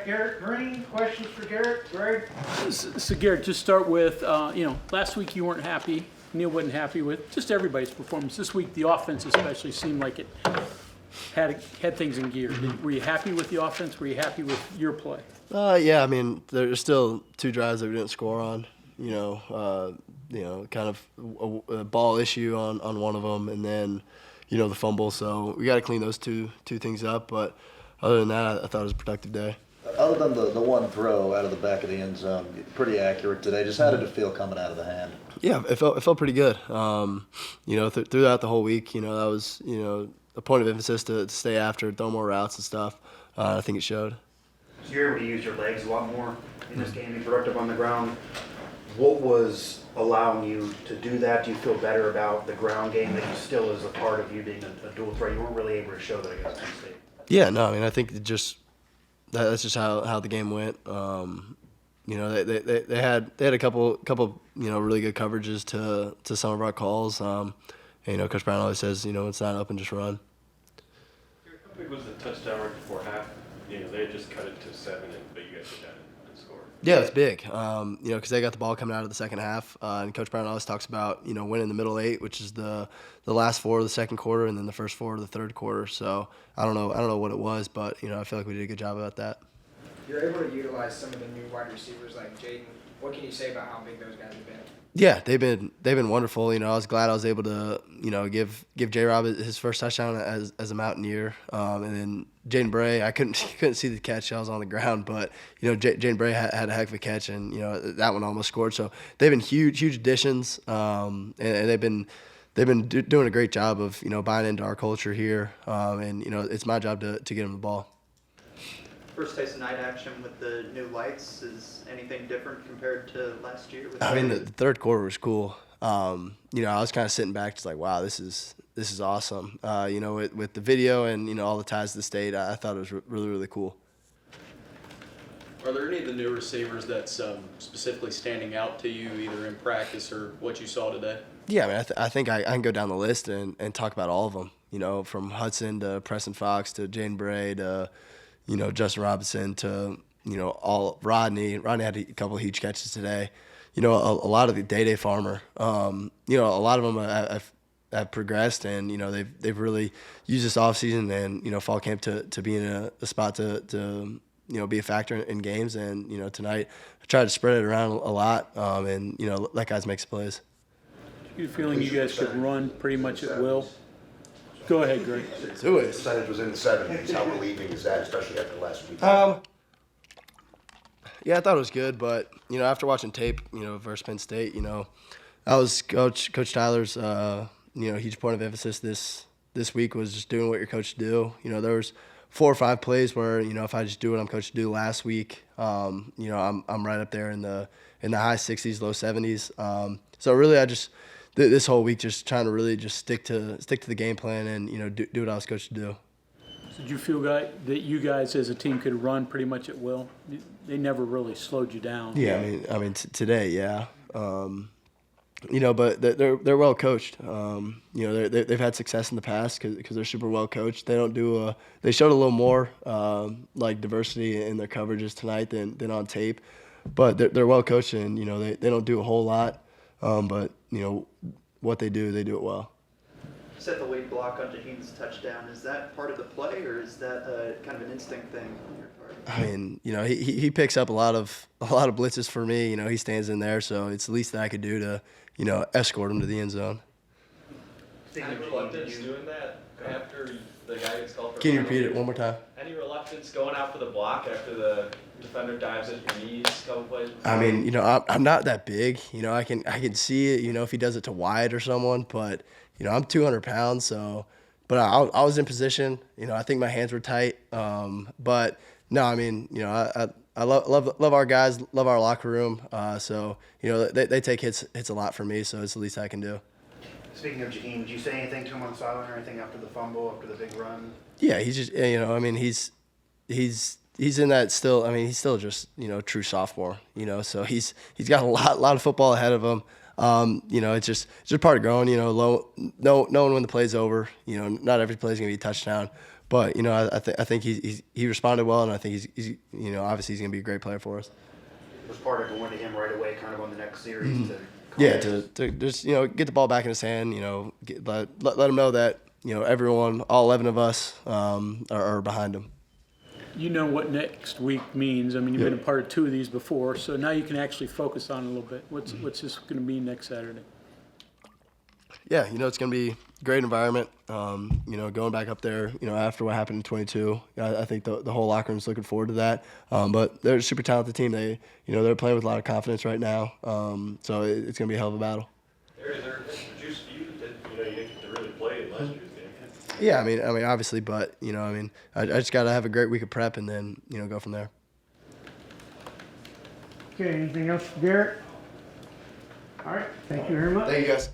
Garrett Greene. Questions for Garrett? Greg? So Garrett, just start with, last week you weren't happy. Neil wasn't happy with just everybody's performance. This week, the offense especially seemed like it had things in gear. Were you happy with the offense? Were you happy with your play? Yeah, I mean, there's still 2 drives that we didn't score on. Kind of a ball issue on one of them, and then, the fumble. So we got to clean those two things up. But other than that, I thought it was a productive day. Other than the one throw out of the back of the end zone, pretty accurate today. Just how did it feel coming out of the hand? Yeah, it felt pretty good. Throughout the whole week, that was a point of emphasis to stay after, throw more routes and stuff. I think it showed. So you're able to use your legs a lot more in this game, be productive on the ground. What was allowing you to do that? Do you feel better about the ground game that you still is a part of you being a dual threat? You weren't really able to show that against Penn State. Yeah, no, I mean, I think that's just how the game went. They had a couple really good coverages to some of our calls. Coach Brown always says, it's not up and just run. How big was the touchdown right before half? They had just cut it to 7, but you guys were down and scored. Yeah, it's big. Because they got the ball coming out of the second half, and Coach Brown always talks about winning the middle 8, which is the last 4 of the second quarter, and then the first 4 of the third quarter. So I don't know what it was, but I feel like we did a good job about that. You're able to utilize some of the new wide receivers like Jaden. What can you say about how big those guys have been? Yeah, they've been wonderful. I was glad I was able to give J-Rob his first touchdown as a Mountaineer, and then Jaden Bray. I couldn't see the catch. I was on the ground, but Jaden Bray had a heck of a catch, and that one almost scored. So they've been huge additions, and they've been doing a great job of buying into our culture here, and it's my job to get them the ball. First taste of night action with the new lights. Is anything different compared to last year? I mean, the third quarter was cool. I was kind of sitting back just like, wow, this is awesome. With the video and, all the ties to the state, I thought it was really, really cool. Are there any of the new receivers that's specifically standing out to you, either in practice or what you saw today? Yeah, I mean, I think I can go down the list and talk about all of them, from Hudson to Preston Fox to Jane Bray to, Justin Robinson to, all Rodney. Rodney had a couple of huge catches today. A lot of the Day Farmer. A lot of them have progressed, and they've really used this offseason and fall camp to be in a spot to be a factor in games. And tonight I tried to spread it around a lot, and let guys make some plays. You feeling you guys could run pretty much at will? Go ahead, Greg. Do it. Percentage was in the 70s. How relieving is that, especially after last week? Yeah, I thought it was good, but after watching tape, versus Penn State, that was Coach Tyler's, huge point of emphasis this week was just doing what you're coached to do. There was 4 or 5 plays where if I just do what I'm coached to do last week, I'm right up there in the high 60s, low 70s. So really, I just this whole week just trying to really just stick to the game plan and do what I was coached to do. So did you feel that you guys as a team could run pretty much at will? They never really slowed you down. Yeah, I mean today, yeah. But they're well coached. They've had success in the past because they're super well coached. They don't do they showed a little more like diversity in their coverages tonight than on tape, but they're well coached and they don't do a whole lot, but what they do it well. Set the lead block on Jaheem's touchdown. Is that part of the play, or is that kind of an instinct thing on your part? I mean, he picks up a lot of blitzes for me. He stands in there, so it's the least that I could do to, escort him to the end zone. Any reluctance doing that after the guy gets called for? Can you repeat it one more time? Any reluctance going out for the block after the defender dives at your knees a couple plays before? I mean, I'm not that big. I can see it. If he does it to Wyatt or someone, but I'm 200 pounds, so. But I was in position. I think my hands were tight. But no, I mean, I love our guys, love our locker room. So they take hits a lot for me. So it's the least I can do. Speaking of Jaheim, did you say anything to him on the sideline or anything after the fumble, after the big run? Yeah, he's just I mean he's in that still. I mean he's still just true sophomore. So he's got a lot of football ahead of him. It's just part of growing. Knowing when the play's over. Not every play's gonna be a touchdown, But I think he responded well, and I think he's obviously he's gonna be a great player for us. Was part of going to him right away, kind of on the next series. Yeah, to just get the ball back in his hand. Let him know that everyone, all 11 of us, are behind him. You know what next week means. I mean, you've been a part of 2 of these before, so now you can actually focus on it a little bit. What's this going to mean next Saturday? Yeah, it's going to be a great environment. Going back up there, after what happened in 22, I think the whole locker room's looking forward to that. But they're a super talented team. They're playing with a lot of confidence right now. So it's going to be a hell of a battle. Is there juice for you that you didn't get to really play in last year's game? Yeah, I mean, obviously, but I just got to have a great week of prep and then go from there. Okay, anything else for Garrett? All right, thank you very much. Thank you, guys.